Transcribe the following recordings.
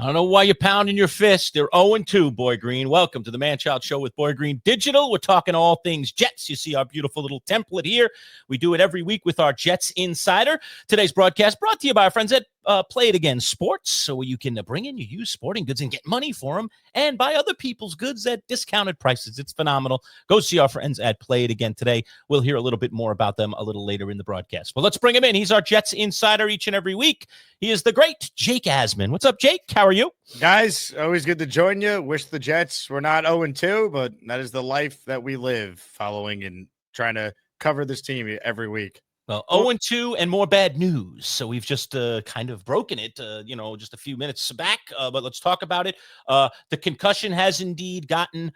don't know why you're pounding your fist. They're 0-2, Boy Green. Welcome to the Manchild Show with Boy Green Digital. We're talking all things Jets. You see our beautiful little template here. We do it every week with our Jets Insider. Today's broadcast brought to you by our friends at Play It Again Sports, so you can bring in your used sporting goods and get money for them and buy other people's goods at discounted prices. It's phenomenal. Go see our friends at Play It Again today. We'll hear a little bit more about them a little later in the broadcast. But let's bring him in. He's our Jets Insider each and every week. He is the great Jake Asman. What's up, Jake? How are you? Guys, always good to join you. Wish the Jets were not 0-2, but that is the life that we live, following and trying to cover this team every week. Well, 0-2 and more bad news. So we've just kind of broken it, just a few minutes back. But let's talk about it. The concussion has indeed gotten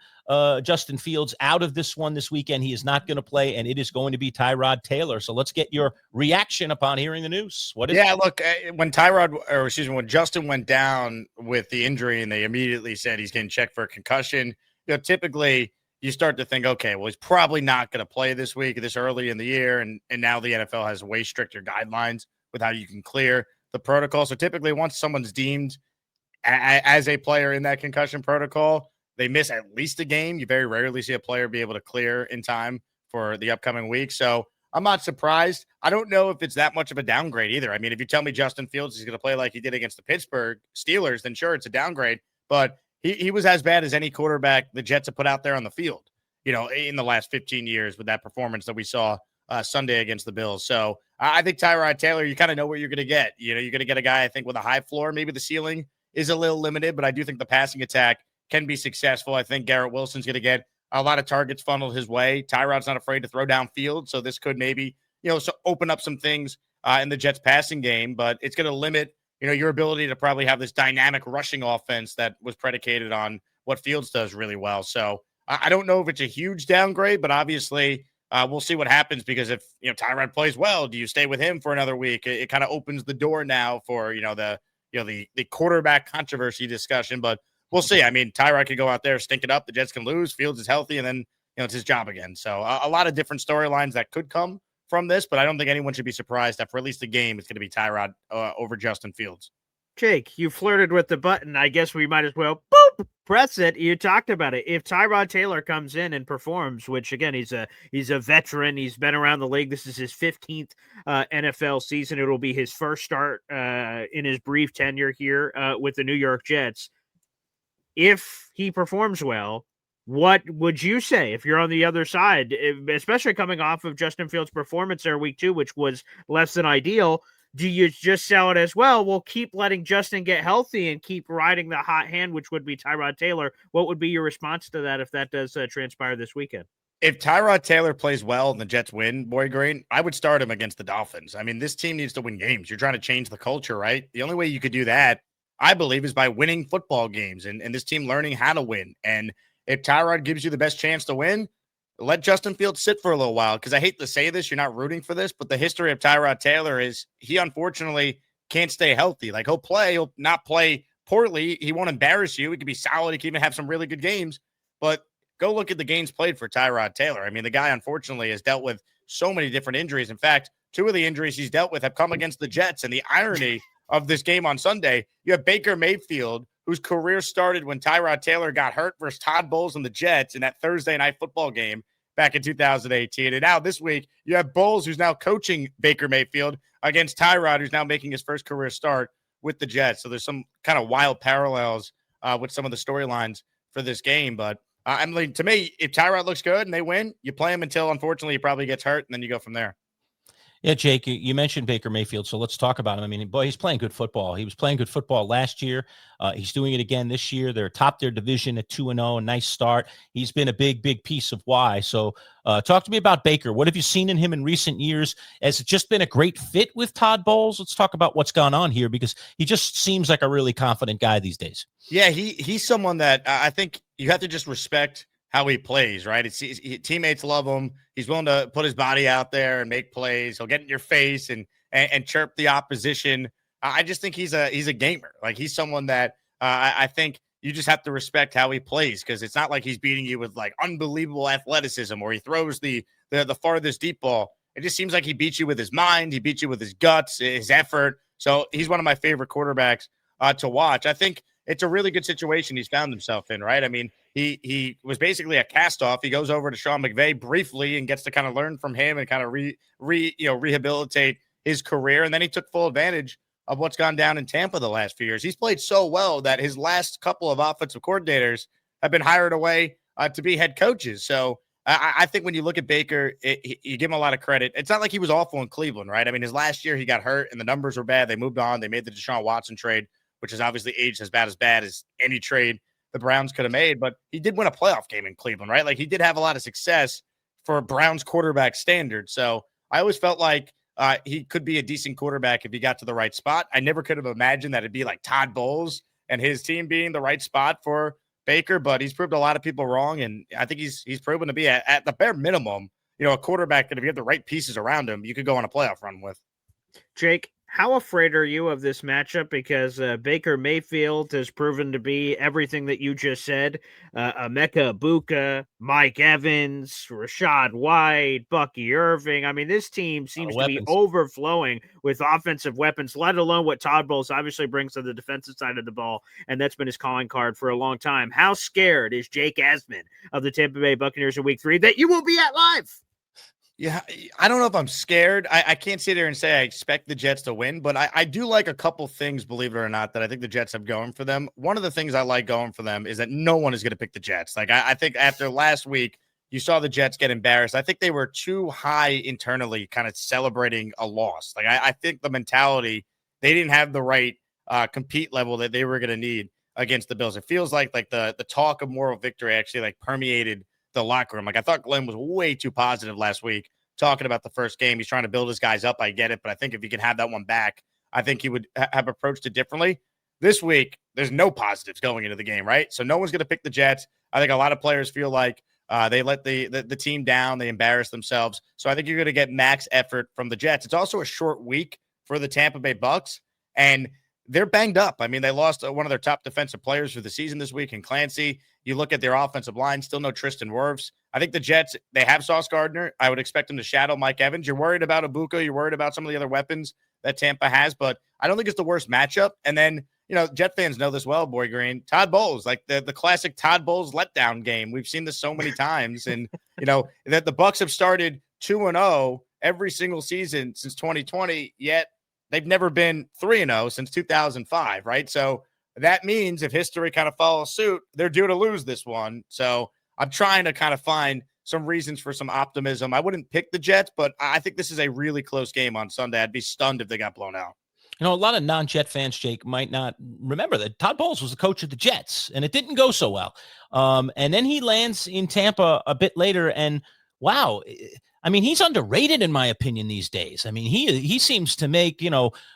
Justin Fields out of this one this weekend. He is not going to play, and it is going to be Tyrod Taylor. So let's get your reaction upon hearing the news. What is it? Look, when Justin went down with the injury and they immediately said he's getting checked for a concussion, typically – you start to think, okay, well, he's probably not going to play this week, this early in the year. And now the NFL has way stricter guidelines with how you can clear the protocol. So typically once someone's deemed as a player in that concussion protocol, they miss at least a game. You very rarely see a player be able to clear in time for the upcoming week. So I'm not surprised. I don't know if it's that much of a downgrade either. I mean, if you tell me Justin Fields is going to play like he did against the Pittsburgh Steelers, then sure, it's a downgrade. But he was as bad as any quarterback the Jets have put out there on the field, in the last 15 years with that performance that we saw Sunday against the Bills. So I think Tyrod Taylor, you kind of know what you're going to get. You're going to get a guy, I think, with a high floor. Maybe the ceiling is a little limited, but I do think the passing attack can be successful. I think Garrett Wilson's going to get a lot of targets funneled his way. Tyrod's not afraid to throw downfield, so this could maybe, open up some things in the Jets passing game, but it's going to limit your ability to probably have this dynamic rushing offense that was predicated on what Fields does really well. So I don't know if it's a huge downgrade, but obviously we'll see what happens, because if, Tyrod plays well, do you stay with him for another week? It kind of opens the door now for, the quarterback controversy discussion, but we'll see. I mean, Tyrod could go out there, stink it up. The Jets can lose. Fields is healthy, and then, it's his job again. So a lot of different storylines that could come from this, but I don't think anyone should be surprised that for at least a game, it's going to be Tyrod over Justin Fields. Jake, you flirted with the button. I guess we might as well press it. You talked about it. If Tyrod Taylor comes in and performs, which again, he's a veteran. He's been around the league. This is his 15th NFL season. It'll be his first start in his brief tenure here with the New York Jets. If he performs well, what would you say if you're on the other side, especially coming off of Justin Fields' performance there week 2, which was less than ideal? Do you just sell it as, well, we'll keep letting Justin get healthy and keep riding the hot hand, which would be Tyrod Taylor? What would be your response to that if that does transpire this weekend? If Tyrod Taylor plays well and the Jets win, Boy Green, I would start him against the Dolphins. I mean, this team needs to win games. You're trying to change the culture, right? The only way you could do that, I believe, is by winning football games and this team learning how to win. And if Tyrod gives you the best chance to win, let Justin Fields sit for a little while, because I hate to say this, you're not rooting for this, but the history of Tyrod Taylor is he unfortunately can't stay healthy. Like, he'll not play poorly. He won't embarrass you. He can be solid. He can even have some really good games. But go look at the games played for Tyrod Taylor. I mean, the guy unfortunately has dealt with so many different injuries. In fact, 2 of the injuries he's dealt with have come against the Jets. And the irony of this game on Sunday, you have Baker Mayfield, whose career started when Tyrod Taylor got hurt versus Todd Bowles and the Jets in that Thursday night football game back in 2018. And now this week, you have Bowles, who's now coaching Baker Mayfield, against Tyrod, who's now making his first career start with the Jets. So there's some kind of wild parallels with some of the storylines for this game. But I mean, to me, if Tyrod looks good and they win, you play him until, unfortunately, he probably gets hurt, and then you go from there. Yeah, Jake, you mentioned Baker Mayfield, so let's talk about him. I mean, boy, he's playing good football. He was playing good football last year. He's doing it again this year. They're atop their division at 2-0, a nice start. He's been a big piece of why. So talk to me about Baker. What have you seen in him in recent years? Has it just been a great fit with Todd Bowles? Let's talk about what's gone on here, because he just seems like a really confident guy these days. Yeah, he's someone that I think you have to just respect how he plays, right? Teammates love him. He's willing to put his body out there and make plays. He'll get in your face and chirp the opposition. I just think he's a gamer. Like, he's someone that I think you just have to respect how he plays, because it's not like he's beating you with like unbelievable athleticism or he throws the farthest deep ball. It just seems like he beats you with his mind. He beats you with his guts, his effort. So he's one of my favorite quarterbacks to watch. I think, it's a really good situation he's found himself in, right? I mean, he was basically a cast-off. He goes over to Sean McVay briefly and gets to kind of learn from him and kind of rehabilitate his career. And then he took full advantage of what's gone down in Tampa the last few years. He's played so well that his last couple of offensive coordinators have been hired away to be head coaches. So I think when you look at Baker, you give him a lot of credit. It's not like he was awful in Cleveland, right? I mean, his last year he got hurt and the numbers were bad. They moved on. They made the Deshaun Watson trade, which has obviously aged as bad as any trade the Browns could have made. But he did win a playoff game in Cleveland, right? Like he did have a lot of success for Browns quarterback standards. So I always felt like he could be a decent quarterback if he got to the right spot. I never could have imagined that it'd be like Todd Bowles and his team being the right spot for Baker, but he's proved a lot of people wrong, and I think he's proven to be at the bare minimum, a quarterback that if you have the right pieces around him, you could go on a playoff run with. Jake, how afraid are you of this matchup? Because Baker Mayfield has proven to be everything that you just said. Emeka Egbuka, Mike Evans, Rashad White, Bucky Irving. I mean, this team seems to be overflowing with offensive weapons, let alone what Todd Bowles obviously brings to the defensive side of the ball, and that's been his calling card for a long time. How scared is Jake Asman of the Tampa Bay Buccaneers in Week 3 that you will be at live? Yeah, I don't know if I'm scared. I can't sit there and say I expect the Jets to win, but I do like a couple things, believe it or not, that I think the Jets have going for them. One of the things I like going for them is that no one is going to pick the Jets. Like, I think after last week, you saw the Jets get embarrassed. I think they were too high internally kind of celebrating a loss. Like, I think the mentality, they didn't have the right compete level that they were going to need against the Bills. It feels like the talk of moral victory actually like permeated the locker room. Like I thought Glenn was way too positive last week talking about the first game. He's trying to build his guys up. I get it. But I think if he can have that one back, I think he would have approached it differently. This week, there's no positives going into the game, right? So no one's going to pick the Jets. I think a lot of players feel like they let the team down. They embarrass themselves. So I think you're going to get max effort from the Jets. It's also a short week for the Tampa Bay Bucs, and they're banged up. I mean, they lost one of their top defensive players for the season this week in Clancy. You look at their offensive line, still no Tristan Wirfs. I think the Jets, they have Sauce Gardner. I would expect them to shadow Mike Evans. You're worried about Egbuka. You're worried about some of the other weapons that Tampa has, but I don't think it's the worst matchup. And then, Jet fans know this well, Boy Green. Todd Bowles, like the classic Todd Bowles letdown game. We've seen this so many times. And, that the Bucs have started 2-0 every single season since 2020, yet they've never been 3-0 since 2005, right? So that means if history kind of follows suit, they're due to lose this one. So I'm trying to kind of find some reasons for some optimism. I wouldn't pick the Jets, but I think this is a really close game on Sunday. I'd be stunned if they got blown out. A lot of non-Jet fans, Jake, might not remember that Todd Bowles was the coach of the Jets, and it didn't go so well. And then he lands in Tampa a bit later, and wow, I mean, he's underrated in my opinion these days. I mean, he seems to make,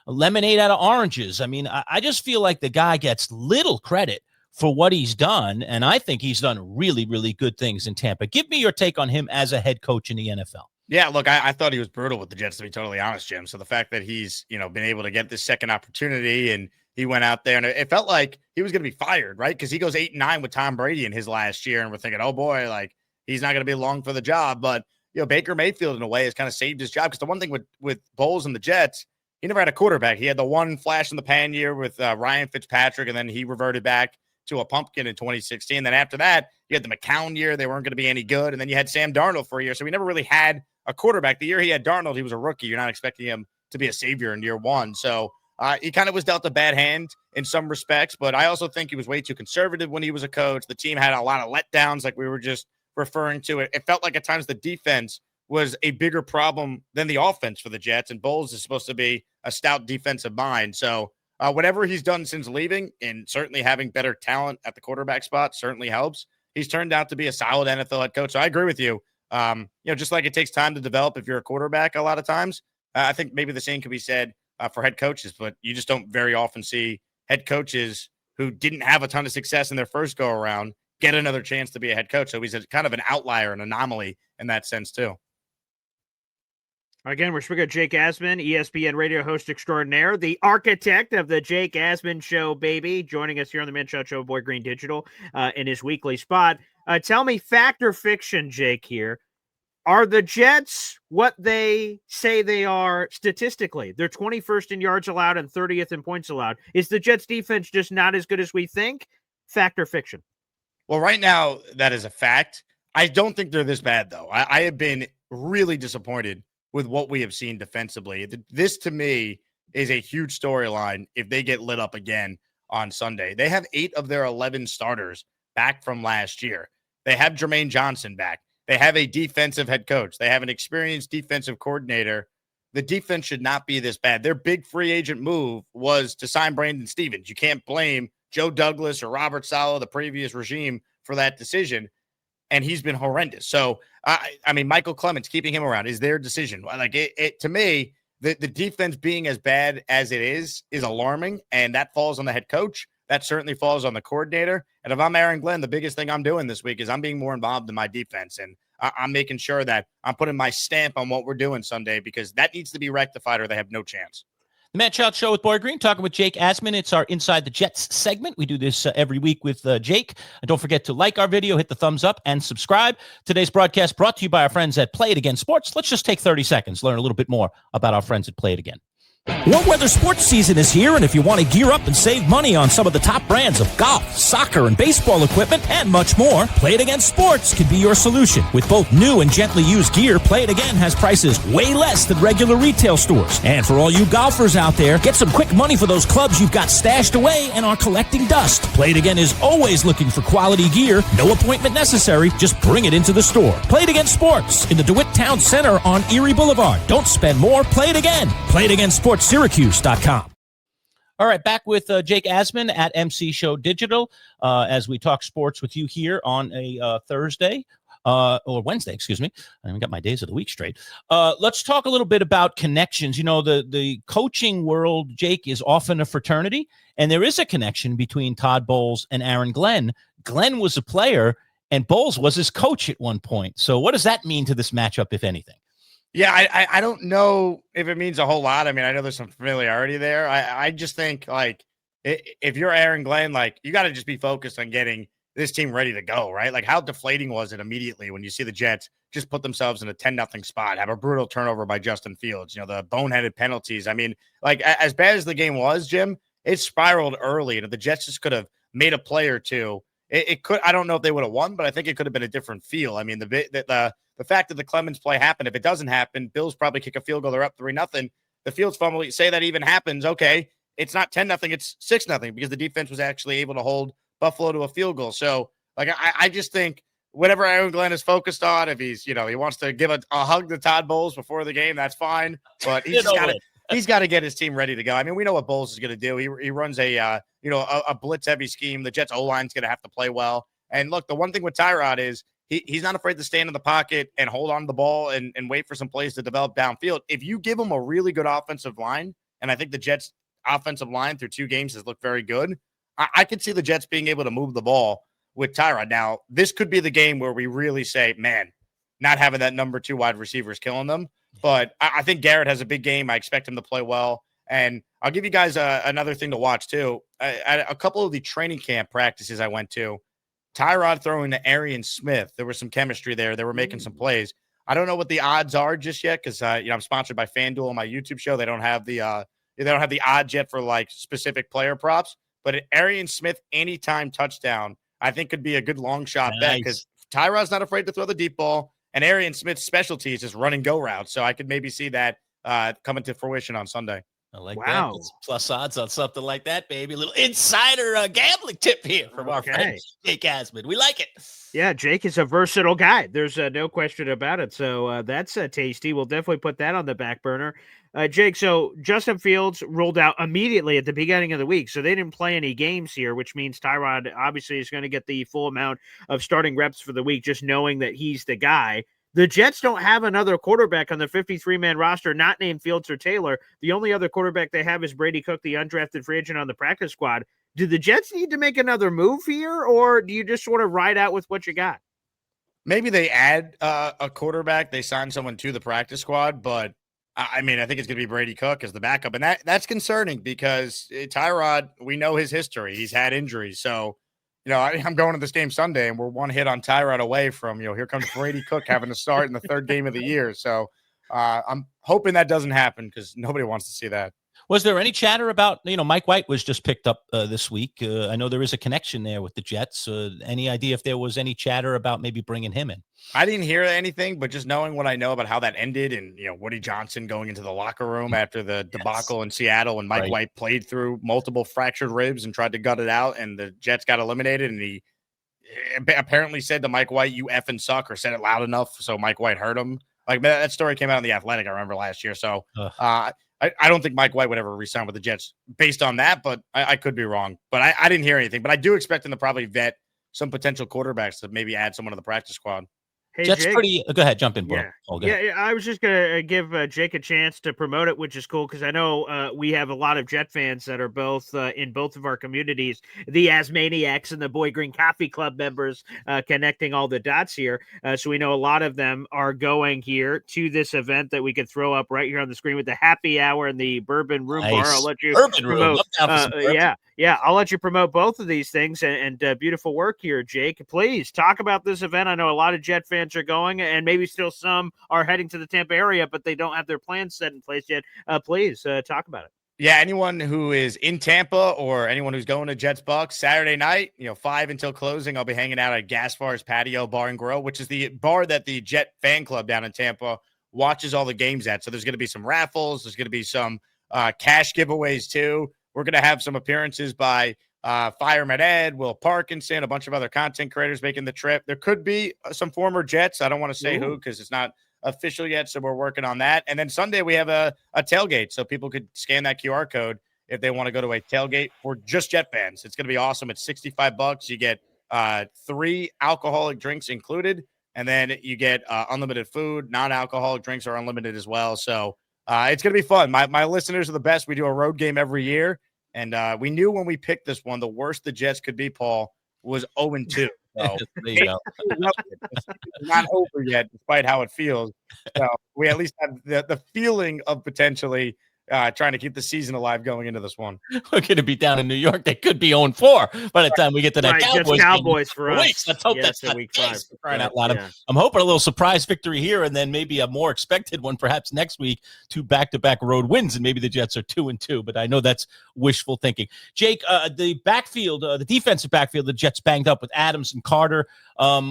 lemonade out of oranges. I mean, I just feel like the guy gets little credit for what he's done, and I think he's done really, really good things in Tampa. Give me your take on him as a head coach in the NFL. Yeah, look, I thought he was brutal with the Jets, to be totally honest, Jim. So the fact that he's, been able to get this second opportunity and he went out there and it felt like he was going to be fired, right? Because he goes 8-9 with Tom Brady in his last year, and we're thinking, oh boy, like he's not going to be long for the job. But Baker Mayfield in a way has kind of saved his job, because the one thing with Bowles and the Jets, he never had a quarterback. He had the one flash in the pan year with Ryan Fitzpatrick, and then he reverted back to a pumpkin in 2016. Then after that, you had the McCown year. They weren't going to be any good. And then you had Sam Darnold for a year. So we never really had a quarterback. The year he had Darnold, he was a rookie. You're not expecting him to be a savior in year one. So he kind of was dealt a bad hand in some respects, but I also think he was way too conservative when he was a coach. The team had a lot of letdowns, like we were just referring to. It felt like at times the defense was a bigger problem than the offense for the Jets, and Bowles is supposed to be a stout defensive mind. So whatever he's done since leaving, and certainly having better talent at the quarterback spot certainly helps. He's turned out to be a solid NFL head coach. So I agree with you. Just like it takes time to develop if you're a quarterback a lot of times, I think maybe the same could be said for head coaches, but you just don't very often see head coaches who didn't have a ton of success in their first go around get another chance to be a head coach. So he's kind of an outlier, an anomaly in that sense too. Again, we're speaking of Jake Asman, ESPN Radio host extraordinaire, the architect of the Jake Asman Show, baby, joining us here on the Manchild Show, Boy Green Digital, in his weekly spot. Tell me, fact or fiction, Jake, here. Are the Jets what they say they are statistically? They're 21st in yards allowed and 30th in points allowed. Is the Jets defense just not as good as we think? Fact or fiction? Well, right now, that is a fact. I don't think they're this bad, though. I have been really disappointed with what we have seen defensively. This, to me, is a huge storyline if they get lit up again on Sunday. They have 8 of their 11 starters back from last year. They have Jermaine Johnson back. They have a defensive head coach. They have an experienced defensive coordinator. The defense should not be this bad. Their big free agent move was to sign Brandon Stevens. You can't blame Joe Douglas or Robert Saleh, the previous regime, for that decision. And he's been horrendous. So, I mean, Michael Clements, keeping him around is their decision. Like to me, the defense being as bad as it is alarming. And that falls on the head coach. That certainly falls on the coordinator. And if I'm Aaron Glenn, the biggest thing I'm doing this week is I'm being more involved in my defense. And I'm making sure that I'm putting my stamp on what we're doing Sunday, because that needs to be rectified or they have no chance. The Manchild Show with Boyd Green, talking with Jake Asman. It's our Inside the Jets segment. We do this every week with Jake. And don't forget to like our video, hit the thumbs up, and subscribe. Today's broadcast brought to you by our friends at Play It Again Sports. Let's just take 30 seconds, learn a little bit more about our friends at Play It Again. Warm weather sports season is here, and if you want to gear up and save money on some of the top brands of golf, soccer, and baseball equipment, and much more, Play It Again Sports can be your solution. With both new and gently used gear, Play It Again has prices way less than regular retail stores. And for all you golfers out there, get some quick money for those clubs you've got stashed away and are collecting dust. Play It Again is always looking for quality gear. No appointment necessary. Just bring it into the store. Play It Again Sports in the DeWitt Town Center on Erie Boulevard. Don't spend more. Play it again. Play It Again Sports. Syracuse.com. All right, back with Jake Asman at MC Show Digital as we talk sports with you here on a Thursday or Wednesday, excuse me. I haven't got my days of the week straight. Let's talk a little bit about connections. You know, the coaching world, Jake, is often a fraternity, and there is a connection between Todd Bowles and Aaron Glenn. Glenn was a player, and Bowles was his coach at one point. So what does that mean to this matchup, if anything? Yeah, I don't know if it means a whole lot. I mean, I know there's some familiarity there. I just think, like, if you're Aaron Glenn, like, you got to just be focused on getting this team ready to go, right? Like, how deflating was it immediately when you see the Jets just put themselves in a 10-0 spot, have a brutal turnover by Justin Fields, you know, the boneheaded penalties. I mean, like, as bad as the game was, Jim, it spiraled early, and if the Jets just could have made a play or two, it could. I don't know if they would have won, but I think it could have been a different feel. I mean, the fact that the Clemens play happened, if it doesn't happen, Bills probably kick a field goal. They're up 3-0. The Fields fumble, say that even happens. Okay, it's not 10-0, it's 6-0 because the defense was actually able to hold Buffalo to a field goal. So, like, I just think whatever Aaron Glenn is focused on, if he's, you know, he wants to give a hug to Todd Bowles before the game, that's fine. But he's got to get his team ready to go. I mean, we know what Bowles is going to do. He runs a blitz heavy scheme. The Jets O-line is going to have to play well. And look, the one thing with Tyrod is he's not afraid to stand in the pocket and hold on to the ball and wait for some plays to develop downfield. If you give him a really good offensive line, and I think the Jets offensive line through 2 games has looked very good, I could see the Jets being able to move the ball with Tyrod. Now, this could be the game where we really say, man, not having that number 2 wide receiver is killing them. But I think Garrett has a big game. I expect him to play well. And I'll give you guys another thing to watch, too. At a couple of the training camp practices I went to, Tyrod throwing to Arian Smith, there was some chemistry there. They were making some plays. I don't know what the odds are just yet because I'm sponsored by FanDuel on my YouTube show. They don't have the odds yet for like specific player props. But an Arian Smith anytime touchdown, I think could be a good long shot bet because Tyrod's not afraid to throw the deep ball, and Arian Smith's specialty is just run and go routes. So I could maybe see that coming to fruition on Sunday. I like that. It's plus odds on something like that, baby. A little insider gambling tip here from our friend Jake Asman. We like it. Yeah, Jake is a versatile guy. There's no question about it. So that's tasty. We'll definitely put that on the back burner. Jake, so Justin Fields rolled out immediately at the beginning of the week. So they didn't play any games here, which means Tyrod obviously is going to get the full amount of starting reps for the week, just knowing that he's the guy. The Jets don't have another quarterback on the 53-man roster, not named Fields or Taylor. The only other quarterback they have is Brady Cook, the undrafted free agent on the practice squad. Do the Jets need to make another move here, or do you just sort of ride out with what you got? Maybe they add a quarterback. They sign someone to the practice squad, but I mean, I think it's going to be Brady Cook as the backup, and that's concerning because Tyrod, we know his history. He's had injuries, so I'm going to this game Sunday, and we're one hit on Tyrod away from, here comes Brady Cook having to start in the third game of the year. So I'm hoping that doesn't happen because nobody wants to see that. Was there any chatter about, Mike White was just picked up this week. I know there is a connection there with the Jets. Any idea if there was any chatter about maybe bringing him in? I didn't hear anything, but just knowing what I know about how that ended and, Woody Johnson going into the locker room after the debacle in Seattle and Mike White played through multiple fractured ribs and tried to gut it out and the Jets got eliminated. And he apparently said to Mike White, "You effing suck," or said it loud enough so Mike White heard him. Like that story came out in The Athletic, I remember last year. So I don't think Mike White would ever resign with the Jets based on that, but I could be wrong. But I didn't hear anything. But I do expect him to probably vet some potential quarterbacks to maybe add someone to the practice squad. Hey, Jets Jake. go ahead, jump in, bro. Yeah, I was just gonna give Jake a chance to promote it, which is cool because I know we have a lot of Jet fans that are both in both of our communities, the Asmaniacs and the Boy Green Coffee Club members, connecting all the dots here. So we know a lot of them are going here to this event that we could throw up right here on the screen with the happy hour and the Bourbon Room Bar. I'll let you promote. Yeah, I'll let you promote both of these things and beautiful work here, Jake. Please talk about this event. I know a lot of Jet fans are going, and maybe still some are heading to the Tampa area, but they don't have their plans set in place yet. Please talk about it. Yeah, anyone who is in Tampa or anyone who's going to Jets-Bucs Saturday night, 5 until closing, I'll be hanging out at Gaspar's Patio Bar and Grill, which is the bar that the Jet fan club down in Tampa watches all the games at. So there's going to be some raffles. There's going to be some cash giveaways too. We're going to have some appearances by Fireman Ed, Will Parkinson, a bunch of other content creators making the trip. There could be some former Jets. I don't want to say who because it's not official yet, so we're working on that. And then Sunday we have a tailgate, so people could scan that QR code if they want to go to a tailgate for just Jet fans. It's going to be awesome. It's $65. You get 3 alcoholic drinks included, and then you get unlimited food. Non-alcoholic drinks are unlimited as well. So it's going to be fun. My listeners are the best. We do a road game every year. And we knew when we picked this one, the worst the Jets could be, Paul, was 0-2. So it's not over yet, despite how it feels. So we at least have the feeling of potentially trying to keep the season alive going into this one. We're going to be down in New York. They could be 0-4 by the time we get to that Cowboys for us. Weeks. Let's hope that's week 5. Crying out loud. I'm hoping a little surprise victory here, and then maybe a more expected one perhaps next week. 2 back-to-back road wins, and maybe the Jets are 2-2. But I know that's wishful thinking. Jake, the backfield, the defensive backfield, the Jets banged up with Adams and Carter. I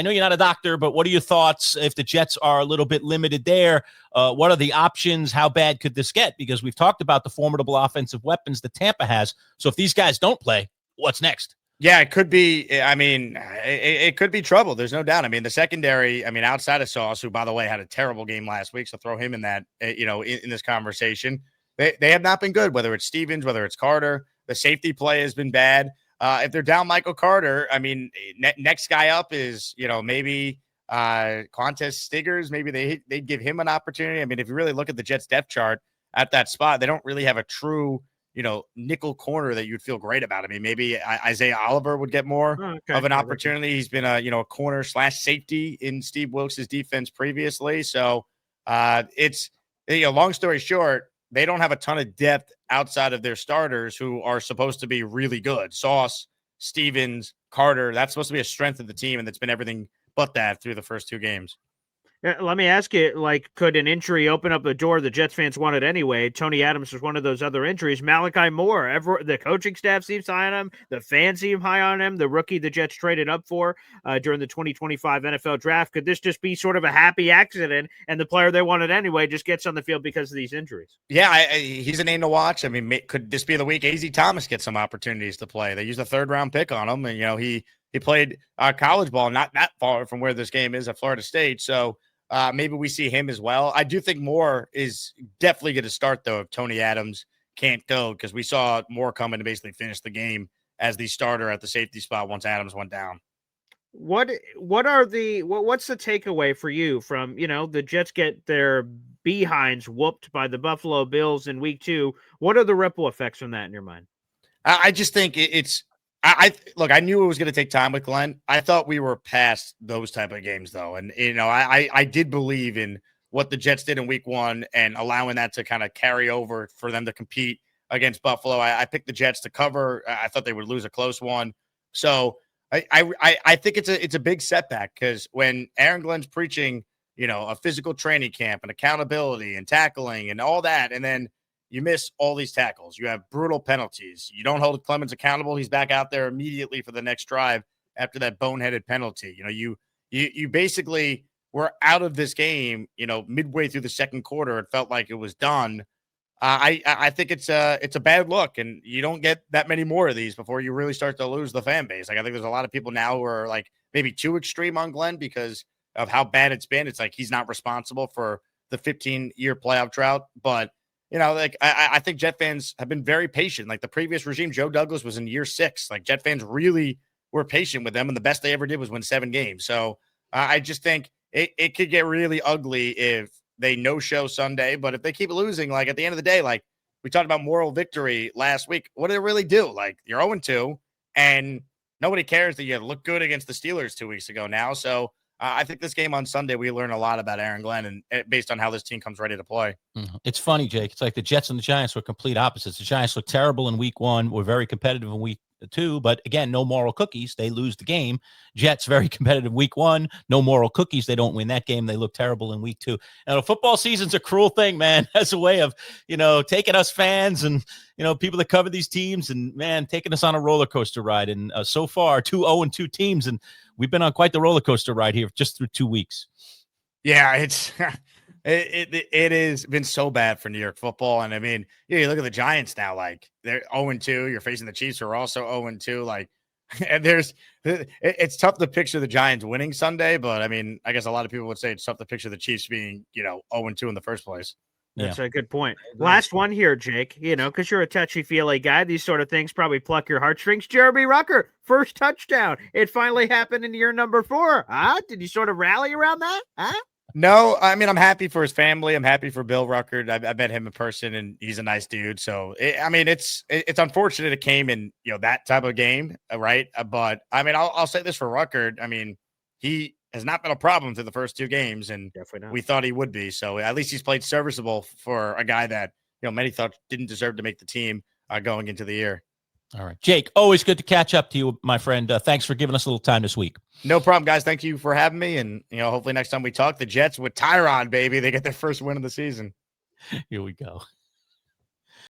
know you're not a doctor, but what are your thoughts if the Jets are a little bit limited there? What are the options? How bad could this get? Because we've talked about the formidable offensive weapons that Tampa has. So if these guys don't play, what's next? Yeah, it could be. I mean, it could be trouble. There's no doubt. I mean, the secondary, outside of Sauce, who, by the way, had a terrible game last week, so throw him in that, in this conversation. They have not been good, whether it's Stevens, whether it's Carter. The safety play has been bad. If they're down Michael Carter, next guy up is, maybe Qantas Stiggers. Maybe they give him an opportunity. If you really look at the Jets depth chart at that spot, they don't really have a true, nickel corner that you'd feel great about. Maybe Isaiah Oliver would get more of an opportunity. He's been a corner / safety in Steve Wilkes' defense previously. So it's, long story short, they don't have a ton of depth outside of their starters who are supposed to be really good. Sauce, Stevens, Carter, that's supposed to be a strength of the team, and that's been everything but that through the first 2 games. Let me ask you, could an injury open up the door the Jets fans wanted anyway? Tony Adams was one of those other injuries. Malachi Moore, the coaching staff seems high on him. The fans seem high on him. The rookie the Jets traded up for during the 2025 NFL draft. Could this just be sort of a happy accident and the player they wanted anyway just gets on the field because of these injuries? Yeah, he's a name to watch. Could this be the week AZ Thomas gets some opportunities to play? They used a 3rd-round pick on him, and, he played college ball not that far from where this game is at Florida State. So, maybe we see him as well. I do think Moore is definitely going to start, though, if Tony Adams can't go, because we saw Moore come in to basically finish the game as the starter at the safety spot once Adams went down. What's the takeaway for you from, the Jets get their behinds whooped by the Buffalo Bills in week 2? What are the ripple effects from that in your mind? I just think it's look, I knew it was going to take time with Glenn. I thought we were past those type of games, though. And, I did believe in what the Jets did in week 1 and allowing that to kind of carry over for them to compete against Buffalo. I picked the Jets to cover. I thought they would lose a close one. So I think it's a big setback, because when Aaron Glenn's preaching, a physical training camp and accountability and tackling and all that, and then you miss all these tackles, you have brutal penalties, you don't hold Clemens accountable, he's back out there immediately for the next drive after that boneheaded penalty. You basically were out of this game, midway through the second quarter. It felt like it was done. I think it's a bad look, and you don't get that many more of these before you really start to lose the fan base. Like, I think there's a lot of people now who are like maybe too extreme on Glenn because of how bad it's been. It's like he's not responsible for the 15-year playoff drought. But, I think Jet fans have been very patient. Like the previous regime, Joe Douglas was in year 6. Like, Jet fans really were patient with them, and the best they ever did was win 7 games. So I just think it could get really ugly if they no-show Sunday. But if they keep losing, like at the end of the day, like we talked about moral victory last week, what did it really do? Like, you're 0-2, and nobody cares that you look good against the Steelers 2 weeks ago now. So I think this game on Sunday, we learn a lot about Aaron Glenn, and based on how this team comes ready to play. It's funny, Jake. It's like the Jets and the Giants were complete opposites. The Giants looked terrible in week 1. Were very competitive in week 2, but again, no moral cookies. They lose the game. Jets very competitive week 1. No moral cookies. They don't win that game. They look terrible in week 2. Now, the football season's a cruel thing, man. As a way of, taking us fans and, people that cover these teams and, man, taking us on a roller coaster ride. And so far, 2 0-2 teams, and we've been on quite the roller coaster ride here just through 2 weeks. Yeah, it's it has been so bad for New York football. And I mean, you look at the Giants now, like they're 0-2. You're facing the Chiefs, who are also 0-2. Like, and it's tough to picture the Giants winning Sunday, but I mean, I guess a lot of people would say it's tough to picture the Chiefs being, 0-2 in the first place. That's a good point. Last one here, Jake, because you're a touchy-feely guy. These sort of things probably pluck your heartstrings. Jeremy Rucker, first touchdown. It finally happened in year number 4. Did you sort of rally around that? No, I mean, I'm happy for his family. I'm happy for Bill Rucker. I met him in person, and he's a nice dude. So, it's unfortunate it came in, that type of game, right? But, I mean, I'll say this for Rucker. I mean, he has not been a problem through the first 2 games, and we thought he would be. So at least he's played serviceable for a guy that, many thought didn't deserve to make the team going into the year. All right, Jake, always good to catch up to you, my friend. Thanks for giving us a little time this week. No problem, guys. Thank you for having me. And, hopefully next time we talk, the Jets with Tyron, baby, they get their first win of the season. Here we go.